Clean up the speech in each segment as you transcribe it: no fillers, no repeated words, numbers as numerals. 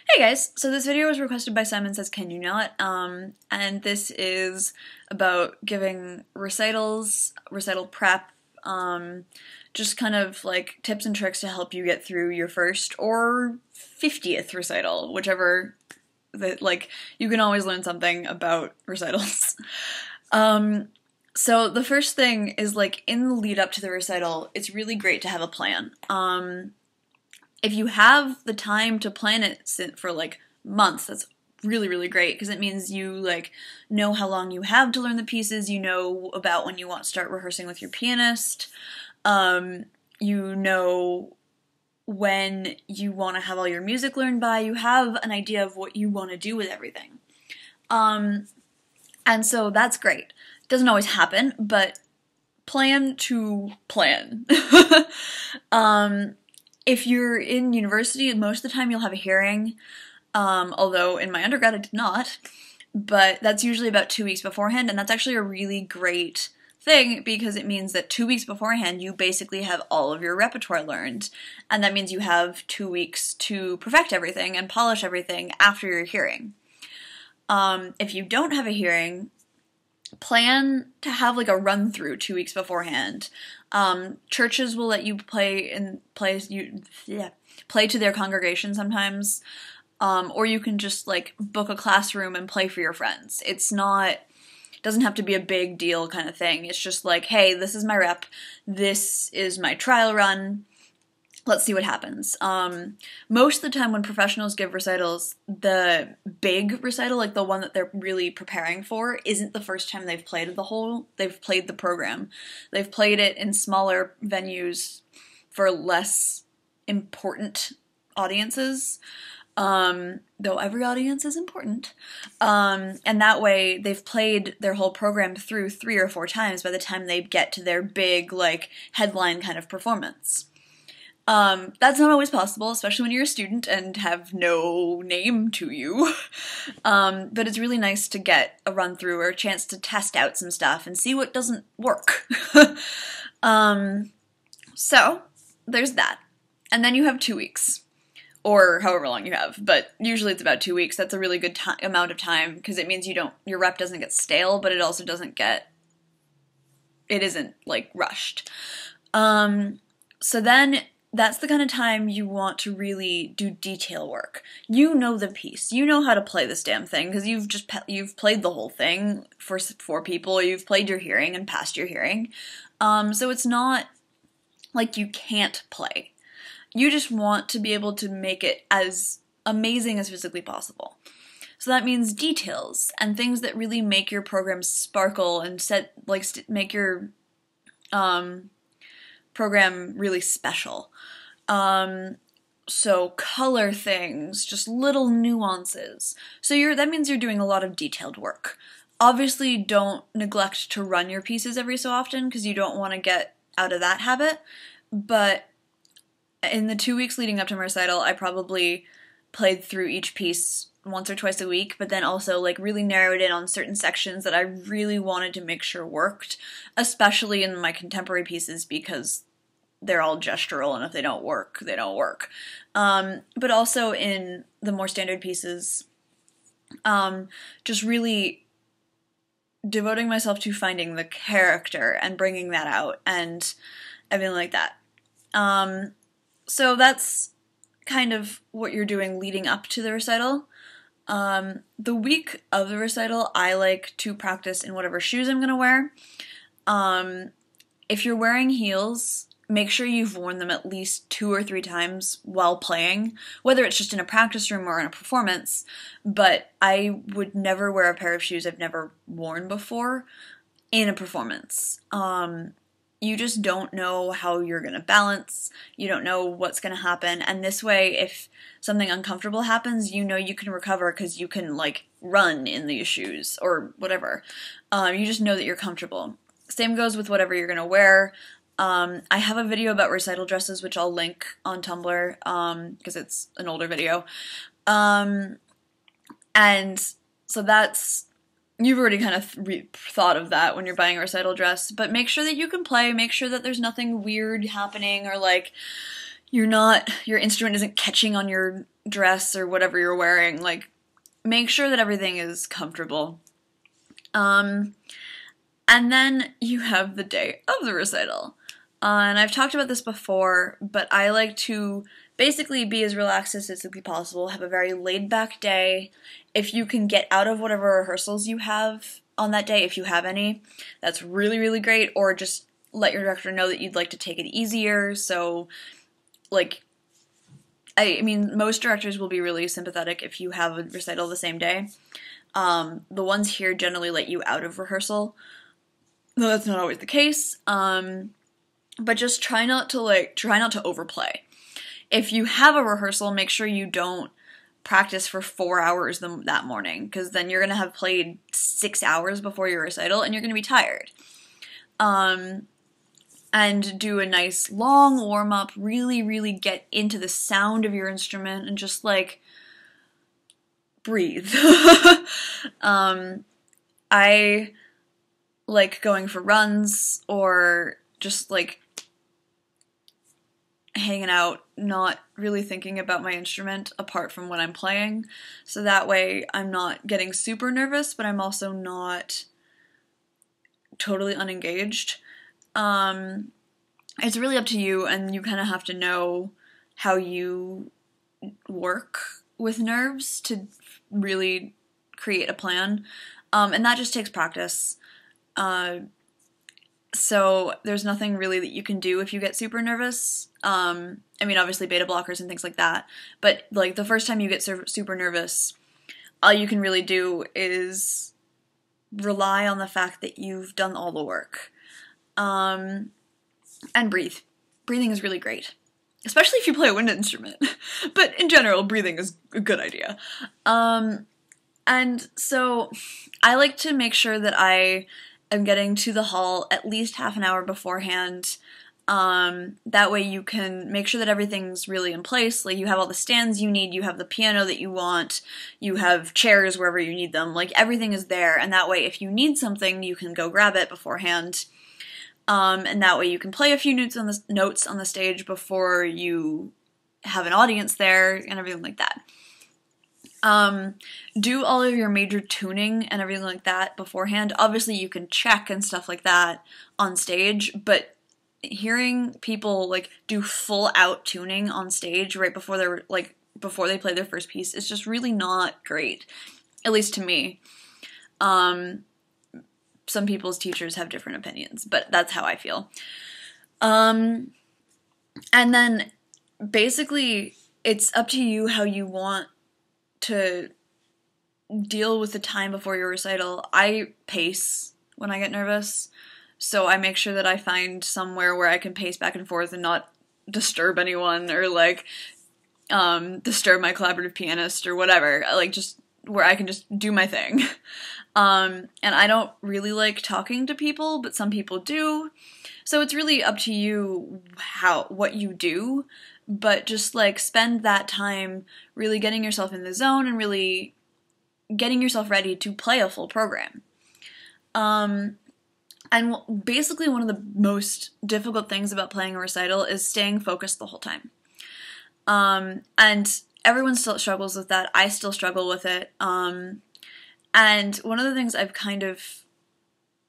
Hey guys, so this video was requested by Simon Says Can You Not, and this is about giving recitals, recital prep, just kind of like tips and tricks to help you get through your first or 50th recital, whichever, you can always learn something about recitals. So the first thing is, like, in the lead up to the recital, it's really great to have a plan. If you have the time to plan it for like months, that's really, really great, because it means you know how long you have to learn the pieces, you know about when you want to start rehearsing with your pianist, you know when you want to have all your music learned by, you have an idea of what you want to do with everything. And so that's great. It doesn't always happen, but plan to plan. If you're in university, most of the time you'll have a hearing, although in my undergrad I did not, but that's usually about 2 weeks beforehand, and that's actually a really great thing because it means that 2 weeks beforehand you basically have all of your repertoire learned, and that means you have 2 weeks to perfect everything and polish everything after your hearing. If you don't have a hearing, plan to have like a run-through 2 weeks beforehand. Churches will let you play to their congregation sometimes, or you can just like book a classroom and play for your friends. It doesn't have to be a big deal kind of thing. It's just like, hey, this is my rep, this is my trial run, let's see what happens. Most of the time when professionals give recitals, the big recital, like the one that they're really preparing for, isn't the first time they've played the program. They've played it in smaller venues for less important audiences, though every audience is important. And that way they've played their whole program through 3 or 4 times by the time they get to their big, like, headline kind of performance. That's not always possible, especially when you're a student and have no name to you. But it's really nice to get a run-through or a chance to test out some stuff and see what doesn't work. So, there's that. And then you have 2 weeks. Or however long you have, but usually it's about 2 weeks. That's a really good amount of time, because it means your rep doesn't get stale, but it also it isn't, like, rushed. So then that's the kind of time you want to really do detail work. You know the piece. You know how to play this damn thing, because you've played the whole thing for 4 people. You've played your hearing and passed your hearing. So it's not like you can't play. You just want to be able to make it as amazing as physically possible. So that means details and things that really make your program sparkle and make your program really special. So color things, just little nuances. So that means you're doing a lot of detailed work. Obviously, don't neglect to run your pieces every so often, because you don't want to get out of that habit, but in the 2 weeks leading up to my recital, I probably played through each piece once or twice a week, but then also like really narrowed in on certain sections that I really wanted to make sure worked, especially in my contemporary pieces, because they're all gestural, and if they don't work, they don't work. But also in the more standard pieces, just really devoting myself to finding the character and bringing that out and everything like that. So that's kind of what you're doing leading up to the recital. The week of the recital, I like to practice in whatever shoes I'm going to wear. If you're wearing heels, make sure you've worn them at least 2 or 3 times while playing, whether it's just in a practice room or in a performance, but I would never wear a pair of shoes I've never worn before in a performance. You just don't know how you're going to balance, you don't know what's going to happen, and this way, if something uncomfortable happens, you know you can recover because you can, like, run in these shoes, or whatever. You just know that you're comfortable. Same goes with whatever you're going to wear. I have a video about recital dresses, which I'll link on Tumblr, because it's an older video. And so you've already kind of thought of that when you're buying a recital dress, but make sure that you can play, make sure that there's nothing weird happening, or like your instrument isn't catching on your dress or whatever you're wearing, like, make sure that everything is comfortable. And then you have the day of the recital. And I've talked about this before, but I like to basically be as relaxed as physically possible, have a very laid-back day. If you can get out of whatever rehearsals you have on that day, if you have any, that's really, really great. Or just let your director know that you'd like to take it easier. So, like, I mean, most directors will be really sympathetic if you have a recital the same day. The ones here generally let you out of rehearsal, though that's not always the case. But just try not to overplay. If you have a rehearsal, make sure you don't practice for 4 hours that morning, because then you're going to have played 6 hours before your recital, and you're going to be tired. And do a nice long warm-up, really, really get into the sound of your instrument, and just, like, breathe. I like going for runs, or just, like, hanging out, not really thinking about my instrument apart from when I'm playing, so that way I'm not getting super nervous, but I'm also not totally unengaged. It's really up to you, and you kind of have to know how you work with nerves to really create a plan, and that just takes practice. So there's nothing really that you can do if you get super nervous. I mean, obviously beta blockers and things like that, but, like, the first time you get super nervous, all you can really do is rely on the fact that you've done all the work. And breathe. Breathing is really great, especially if you play a wind instrument. But in general, breathing is a good idea. And so I like to make sure that I am getting to the hall at least half an hour beforehand. That way you can make sure that everything's really in place. Like, you have all the stands you need, you have the piano that you want, you have chairs wherever you need them. Like, everything is there, and that way if you need something, you can go grab it beforehand. And that way you can play a few notes on the stage before you have an audience there, and everything like that. Do all of your major tuning and everything like that beforehand. Obviously you can check and stuff like that on stage, but hearing people, like, do full out tuning on stage right before before they play their first piece is just really not great, at least to me. Some people's teachers have different opinions, but that's how I feel. And then basically it's up to you how you want to deal with the time before your recital. I pace when I get nervous, so I make sure that I find somewhere where I can pace back and forth and not disturb anyone, or, like, disturb my collaborative pianist or whatever, like, just where I can just do my thing. And I don't really like talking to people, but some people do, so it's really up to you what you do, but just, like, spend that time really getting yourself in the zone and really getting yourself ready to play a full program. And basically one of the most difficult things about playing a recital is staying focused the whole time. And everyone still struggles with that. I still struggle with it. And one of the things I've kind of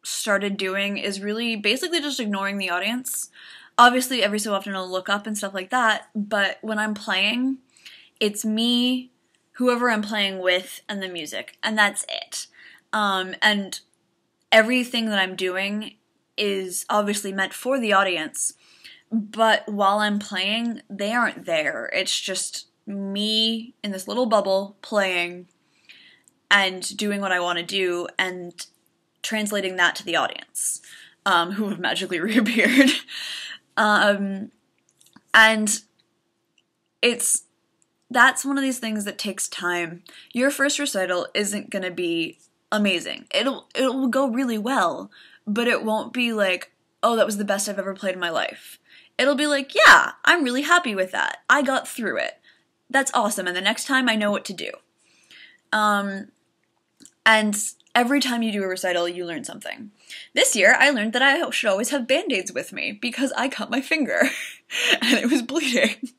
started doing is really basically just ignoring the audience. Obviously, every so often I'll look up and stuff like that, but when I'm playing, it's me, whoever I'm playing with, and the music, and that's it. And everything that I'm doing is obviously meant for the audience, but while I'm playing, they aren't there. It's just me in this little bubble playing and doing what I want to do and translating that to the audience, who have magically reappeared. And that's one of these things that takes time. Your first recital isn't gonna be amazing. It'll go really well, but it won't be like, oh, that was the best I've ever played in my life. It'll be like, yeah, I'm really happy with that. I got through it. That's awesome, and the next time I know what to do. And every time you do a recital, you learn something. This year, I learned that I should always have Band-Aids with me because I cut my finger and it was bleeding.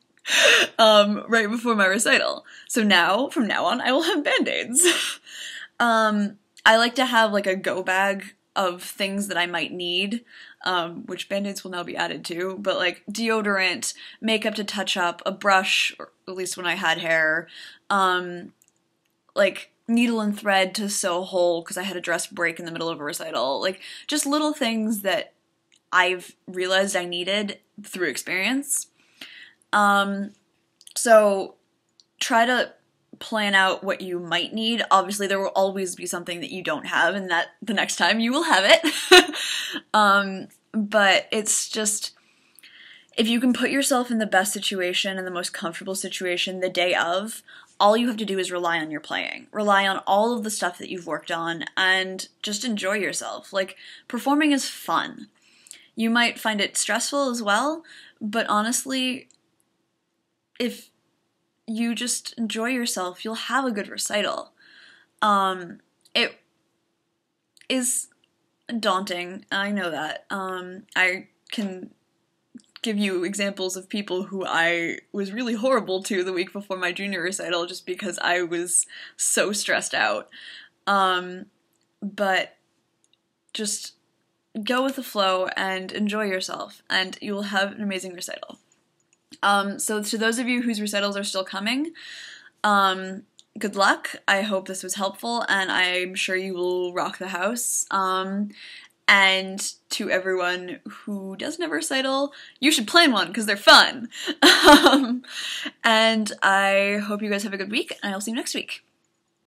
right before my recital. So now, from now on, I will have Band-Aids. I like to have like a go bag of things that I might need, which Band-Aids will now be added to, but like deodorant, makeup to touch up, a brush, or at least when I had hair, like needle and thread to sew a hole because I had a dress break in the middle of a recital, like just little things that I've realized I needed through experience. So try to plan out what you might need. Obviously, there will always be something that you don't have, and that the next time you will have it. But it's just, if you can put yourself in the best situation and the most comfortable situation the day of, all you have to do is rely on your playing. Rely on all of the stuff that you've worked on, and just enjoy yourself. Like, performing is fun. You might find it stressful as well, but honestly, if you just enjoy yourself, you'll have a good recital. It is daunting, I know that. I can give you examples of people who I was really horrible to the week before my junior recital just because I was so stressed out. But just go with the flow and enjoy yourself, and you will have an amazing recital. So to those of you whose recitals are still coming, good luck. I hope this was helpful, and I'm sure you will rock the house. And to everyone who doesn't have a recital, you should plan one because they're fun. And I hope you guys have a good week, and I'll see you next week.